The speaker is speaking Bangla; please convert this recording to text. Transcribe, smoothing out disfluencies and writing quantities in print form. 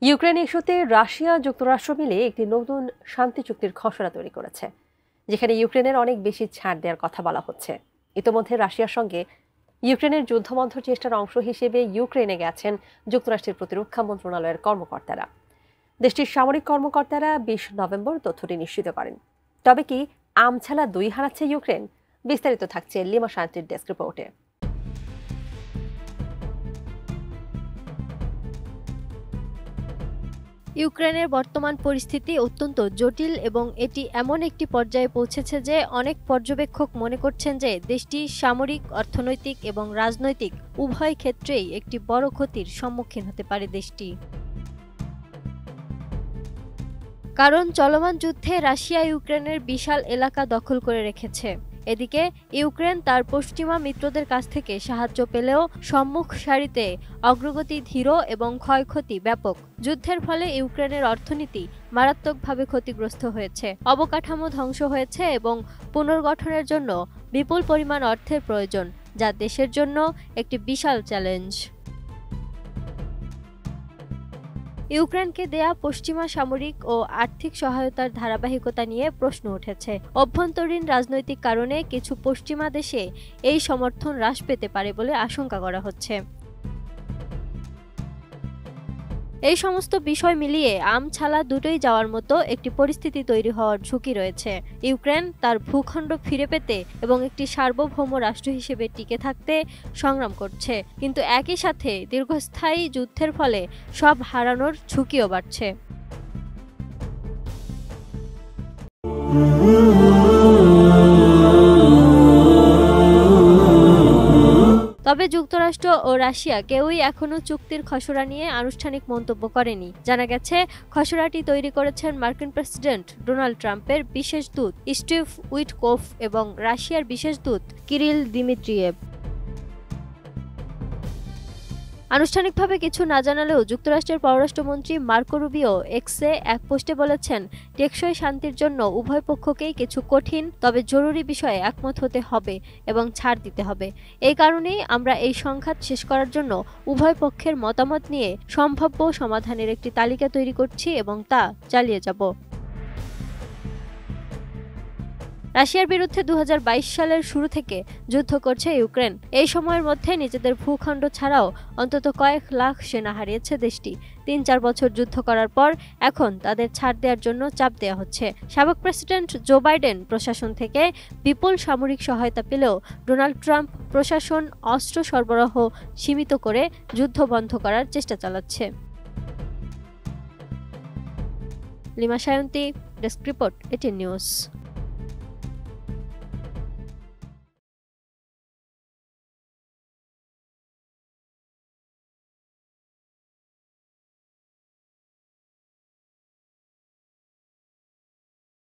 ইউক্রেন ইস্যুতে রাশিয়া যুক্তরাষ্ট্র মিলে একটি নতুন শান্তি চুক্তির খসড়া তৈরি করেছে, যেখানে ইউক্রেনের অনেক বেশি ছাড় দেওয়ার কথা বলা হচ্ছে। ইতোমধ্যে রাশিয়ার সঙ্গে ইউক্রেনের যুদ্ধবন্ধ চেষ্টার অংশ হিসেবে ইউক্রেনে গেছেন যুক্তরাষ্ট্রের প্রতিরক্ষা মন্ত্রণালয়ের কর্মকর্তারা। দেশটির সামরিক কর্মকর্তারা 20 নভেম্বর তথ্যটি নিশ্চিত করেন। তবে কি আমছালা দুই হারাচ্ছে ইউক্রেন? বিস্তারিত থাকছে লিমা শান্তির ডেস্ক রিপোর্টে। ইউক্রেনের বর্তমান পরিস্থিতি অত্যন্ত জটিল এবং এটি এমন একটি পর্যায়ে পৌঁছেছে যে অনেক পর্যবেক্ষক মনে করছেন যে দেশটি সামরিক, অর্থনৈতিক এবং রাজনৈতিক উভয় ক্ষেত্রেই একটি বড় ক্ষতির সম্মুখীন হতে পারে দেশটি। কারণ চলমান যুদ্ধে রাশিয়া ইউক্রেনের বিশাল এলাকা দখল করে রেখেছে। এদিকে ইউক্রেন তার পশ্চিমা মিত্রদের কাছ থেকে সাহায্য পেলেও সম্মুখ সারিতে অগ্রগতি ধীর এবং ক্ষয়ক্ষতি ব্যাপক। যুদ্ধের ফলে ইউক্রেনের অর্থনীতি মারাত্মকভাবে ক্ষতিগ্রস্ত হয়েছে, অবকাঠামো ধ্বংস হয়েছে এবং পুনর্গঠনের জন্য বিপুল পরিমাণ অর্থের প্রয়োজন, যা দেশের জন্য একটি বিশাল চ্যালেঞ্জ। ইউক্রেনকে দেয়া পশ্চিমা সামরিক ও আর্থিক সহায়তার ধারাবাহিকতা নিয়ে প্রশ্ন উঠেছে। অভ্যন্তরীণ রাজনৈতিক কারণে কিছু পশ্চিমা দেশে এই সমর্থন হ্রাস পেতে পারে বলে আশঙ্কা করা হচ্ছে। এই সমস্ত বিষয় মিলিয়ে আমছালা দুটোই যাওয়ার মতো একটি পরিস্থিতি তৈরি হওয়ার ঝুঁকি রয়েছে। ইউক্রেন তার ভূখণ্ড ফিরে পেতে এবং একটি সার্বভৌম রাষ্ট্র হিসেবে টিকে থাকতে সংগ্রাম করছে, কিন্তু একই সাথে দীর্ঘস্থায়ী যুদ্ধের ফলে সব হারানোর ঝুঁকিও বাড়ছে। তবে যুক্তরাষ্ট্র ও রাশিয়া কেউই এখনও চুক্তির খসড়া নিয়ে আনুষ্ঠানিক মন্তব্য করেনি। জানা গেছে, খসড়াটি তৈরি করেছেন মার্কিন প্রেসিডেন্ট ডোনাল্ড ট্রাম্পের বিশেষ দূত স্টিভ উইটকোফ এবং রাশিয়ার বিশেষ দূত কিরিল দিমিত্রিয়েভ। আনুষ্ঠানিকভাবে কিছু না জানালেও যুক্তরাষ্ট্রের পররাষ্ট্রমন্ত্রী মার্কো রুবিও এক্সে এক পোস্টে বলেছেন, টেকসই শান্তির জন্য উভয় পক্ষকেই কিছু কঠিন তবে জরুরি বিষয়ে একমত হতে হবে এবং ছাড় দিতে হবে। এই কারণেই আমরা এই সংঘাত শেষ করার জন্য উভয় পক্ষের মতামত নিয়ে সম্ভাব্য সমাধানের একটি তালিকা তৈরি করছি এবং তা চালিয়ে যাব। রাশিয়ার বিরুদ্ধে 2022 সালের শুরু থেকে যুদ্ধ করছে ইউক্রেন। এই সময়ের মধ্যে নিজেদের ভূখণ্ড ছাড়াও অন্তত কয়েক লাখ সেনা হারিয়েছে দেশটি। 3-4 বছর যুদ্ধ করার পর এখন তাদের ছাড় দেওয়ার জন্য চাপ দেওয়া হচ্ছে। সাবেক প্রেসিডেন্ট জো বাইডেন প্রশাসন থেকে বিপুল সামরিক সহায়তা পেলেও ডোনাল্ড ট্রাম্প প্রশাসন অস্ত্র সরবরাহ সীমিত করে যুদ্ধ বন্ধ করার চেষ্টা চালাচ্ছে। Lima Shayanti, desk report, ATN news.